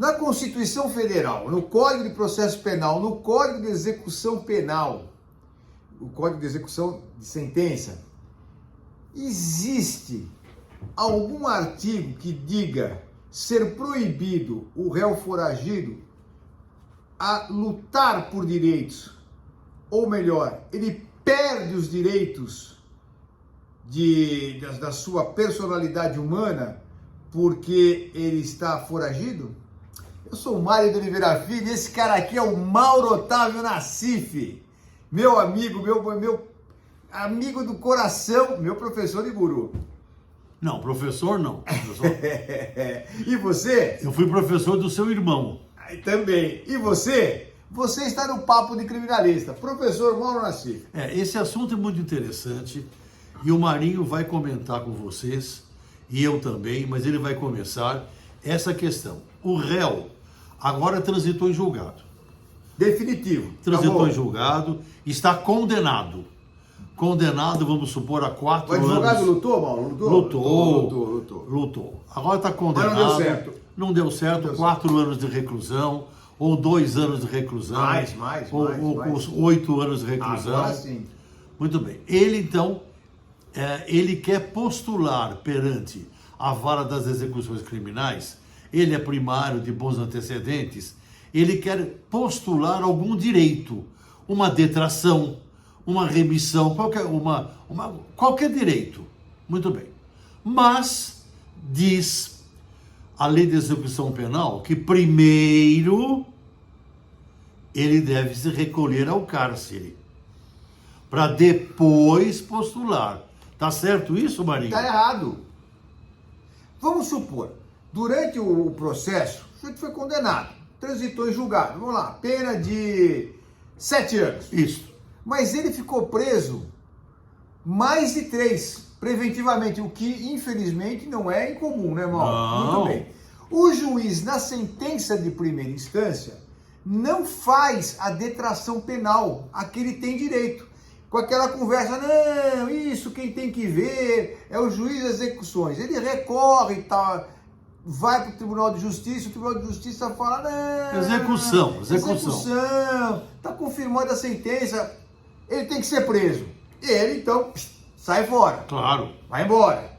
Na Constituição Federal, no Código de Processo Penal, no Código de Execução Penal, o Código de Execução de Sentença, existe algum artigo que diga ser proibido o réu foragido a lutar por direitos, ou melhor, ele perde os direitos da sua personalidade humana porque ele está foragido? Eu sou o Mário de Oliveira Filho e esse cara aqui é o Mauro Otávio Nassif, meu amigo, meu amigo do coração, meu professor e guru. Não, professor não. Professor... E você? Eu fui professor do seu irmão. Também. E você? Você está no Papo de Criminalista. Professor Mauro Nassif. Esse assunto é muito interessante e o Marinho vai comentar com vocês, e eu também, mas ele vai começar essa questão. O réu agora transitou em julgado. Definitivo. Transitou em julgado, está condenado. Condenado, vamos supor, a 4 anos. O advogado lutou, Mauro? Lutou. Agora está condenado. Mas não deu certo. Não deu certo, 4 anos de reclusão, ou 2 anos de reclusão. Mais. Ou 8 anos de reclusão. Agora sim. Muito bem. Ele, então, ele quer postular perante a vara das execuções criminais. Ele é primário de bons antecedentes. Ele quer postular algum direito, uma detração, uma remissão, qualquer direito. Muito bem. Mas diz a lei de execução penal que primeiro ele deve se recolher ao cárcere para depois postular. Tá certo isso, Marinho? Tá errado. Vamos supor, durante o processo, o sujeito foi condenado, transitou em julgado, vamos lá, pena de 7 anos. Isso. Mas ele ficou preso mais de 3, preventivamente, o que infelizmente não é incomum, né, Mauro? Não. Muito bem. O juiz, na sentença de primeira instância, não faz a detração penal a que ele tem direito. Com aquela conversa, não, isso quem tem que ver é o juiz das execuções. Ele recorre e tal, vai para o Tribunal de Justiça, o Tribunal de Justiça fala, não... Execução. Está confirmada a sentença, ele tem que ser preso. Ele, então, sai fora. Claro. Vai embora.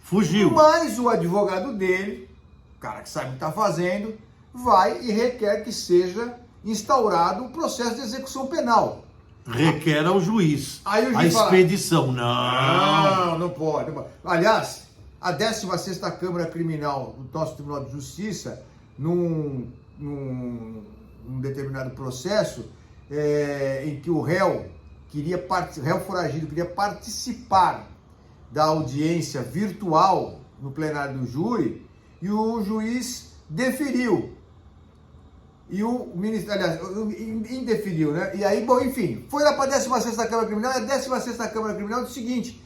Fugiu. Mas o advogado dele, o cara que sabe o que está fazendo, vai e requer que seja instaurado o processo de execução penal. Requer ao juiz Aí o a juiz expedição. Não pode. Aliás, a 16ª Câmara Criminal do nosso Tribunal de Justiça, num determinado processo, em que o réu foragido queria participar da audiência virtual no plenário do júri, e o juiz deferiu. E o ministro, aliás, indeferiu, né? E aí, bom, enfim, foi lá para a 16ª Câmara Criminal, e a 16ª Câmara Criminal diz o seguinte,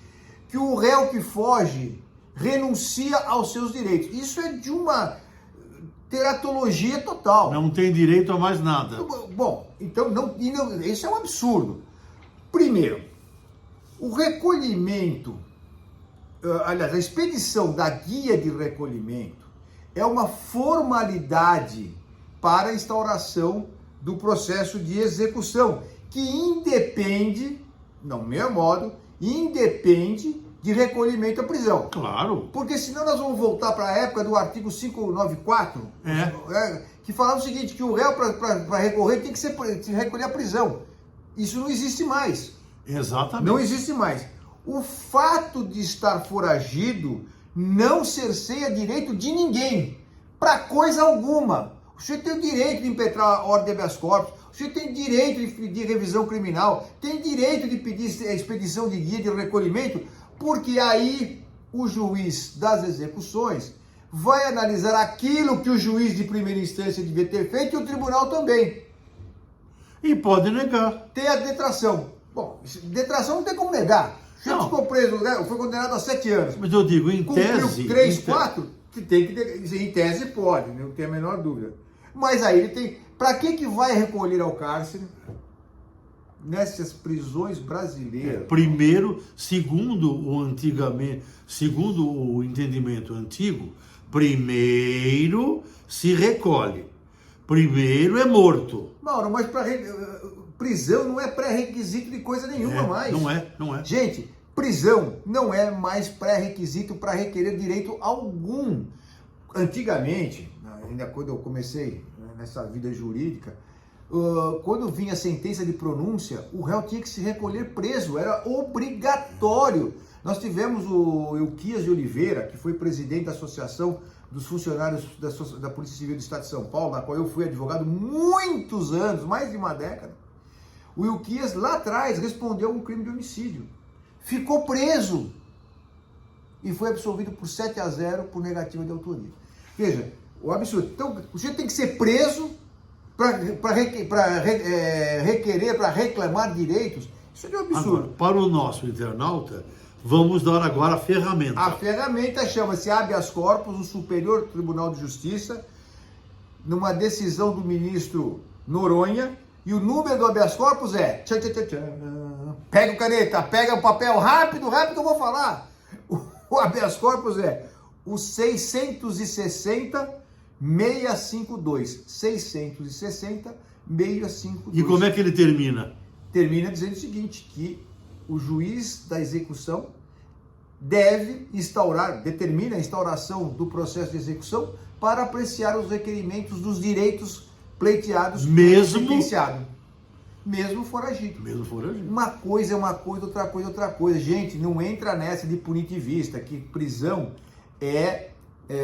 que o réu que foge renuncia aos seus direitos. Isso é de uma teratologia total. Não tem direito a mais nada. Bom, então, isso é um absurdo. Primeiro, o recolhimento, aliás, a expedição da guia de recolhimento é uma formalidade para a instauração do processo de execução, que independe, no meu modo, independe de recolhimento à prisão. Claro. Porque senão nós vamos voltar para a época do artigo 594, que falava o seguinte, que o réu, para recorrer, tem que se recolher à prisão. Isso não existe mais. Exatamente. Não existe mais. O fato de estar foragido não cerceia direito de ninguém, para coisa alguma. O sujeito tem o direito de impetrar a ordem de habeas corpus, o sujeito tem direito de pedir revisão criminal, tem direito de pedir a expedição de guia de recolhimento, porque aí o juiz das execuções vai analisar aquilo que o juiz de primeira instância devia ter feito e o tribunal também. E pode negar. Tem a detração. Bom, detração não tem como negar. O sujeito ficou preso, né? Foi condenado a 7 anos. Mas eu digo, em tese... 3, 4, que tem que... Em tese pode, não tem a menor dúvida. Mas aí ele tem... Para que vai recolher ao cárcere nessas prisões brasileiras? Primeiro, segundo o entendimento antigo, Primeiro se recolhe. Primeiro é morto. Mauro, mas prisão não é pré-requisito de coisa nenhuma mais. Não é. Gente, prisão não é mais pré-requisito para requerer direito algum. Antigamente, ainda quando eu comecei nessa vida jurídica, quando vinha a sentença de pronúncia, o réu tinha que se recolher preso, era obrigatório. Nós tivemos o Euquias de Oliveira, que foi presidente da Associação dos Funcionários da Polícia Civil do Estado de São Paulo, na qual eu fui advogado muitos anos, mais de uma década. O Euquias, lá atrás, respondeu um crime de homicídio. Ficou preso e foi absolvido por 7-0 por negativa de autoria. Veja, o absurdo. Então, o sujeito tem que ser preso para requerer, para reclamar direitos. Isso é um absurdo. Agora, para o nosso internauta, vamos dar agora a ferramenta. A ferramenta chama-se habeas corpus, o Superior Tribunal de Justiça, numa decisão do ministro Noronha, e o número do habeas corpus é... Pega o caneta, pega o papel, rápido, eu vou falar. O habeas corpus é o 660-652. 660-652. E como é que ele termina? Termina dizendo o seguinte, que o juiz da execução deve determina a instauração do processo de execução para apreciar os requerimentos dos direitos pleiteados pelo sentenciado. Mesmo foragido. Uma coisa é uma coisa, outra coisa é outra coisa. Gente, não entra nessa de punitivista, que prisão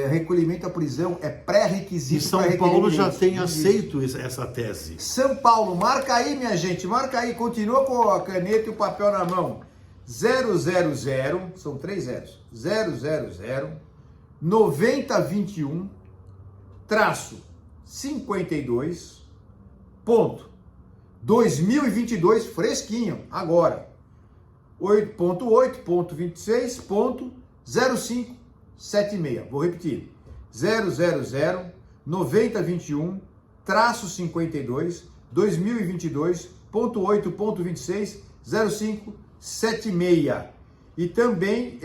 recolhimento à prisão é pré-requisito. E São Paulo já tem aceito essa tese. São Paulo, marca aí, minha gente, marca aí, continua com a caneta e o papel na mão. 000, são 3 zeros, 000-9021 -52 ponto 2022, fresquinho, agora 8.8.26.0576. Vou repetir. 000-9021 -52 2022.8.26 0576. E também,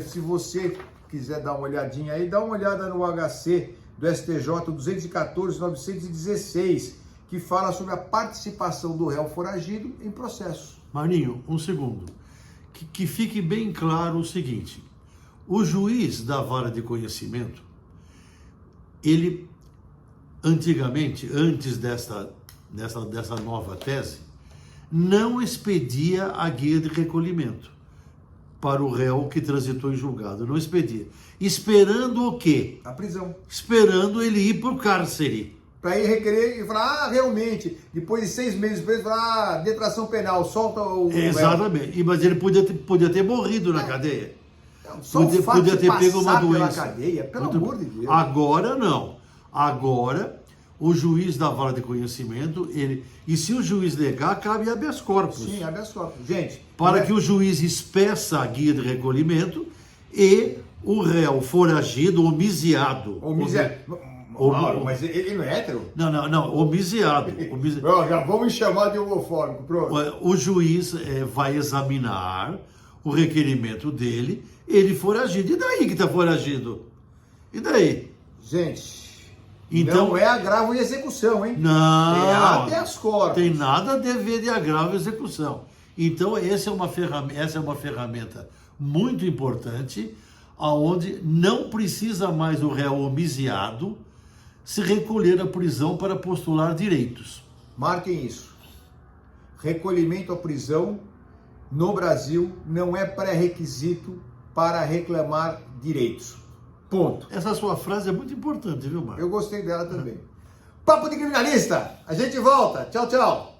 se você quiser dar uma olhadinha aí, dá uma olhada no HC do STJ 214.916, que fala sobre a participação do réu foragido em processo. Marinho, um segundo. Que fique bem claro o seguinte: o juiz da vara de conhecimento, ele, antigamente, antes dessa nova tese, não expedia a guia de recolhimento para o réu que transitou em julgado. Não expedia. Esperando o quê? A prisão. Esperando ele ir para o cárcere. Para ir requerer e falar, realmente, depois de 6 meses preso, falar, detração penal, solta o Exatamente. Mas ele podia ter morrido na cadeia. Não, só podia ter pego uma doença. Cadeia, pelo amor de Deus. Agora não. Agora, o juiz da vara de conhecimento, e se o juiz negar, cabe habeas corpus. Sim, habeas corpus. Gente, para que o juiz espeça a guia de recolhimento e o réu foragido, homiciado. Mas ele não é hétero? Não, homiciado. Já vamos me chamar de homofóbico, pronto. O juiz vai examinar o requerimento dele, ele foragido. E daí que está foragido? E daí? Gente, então, não é agravo e execução, hein? Não. É habeas corpus. Tem nada a dever de agravo e execução. Então, essa é uma ferramenta muito importante, onde não precisa mais o réu homiciado se recolher à prisão para postular direitos. Marquem isso. Recolhimento à prisão no Brasil não é pré-requisito para reclamar direitos. Ponto. Essa sua frase é muito importante, viu, Marcos? Eu gostei dela também. Papo de Criminalista. A gente volta. Tchau, tchau.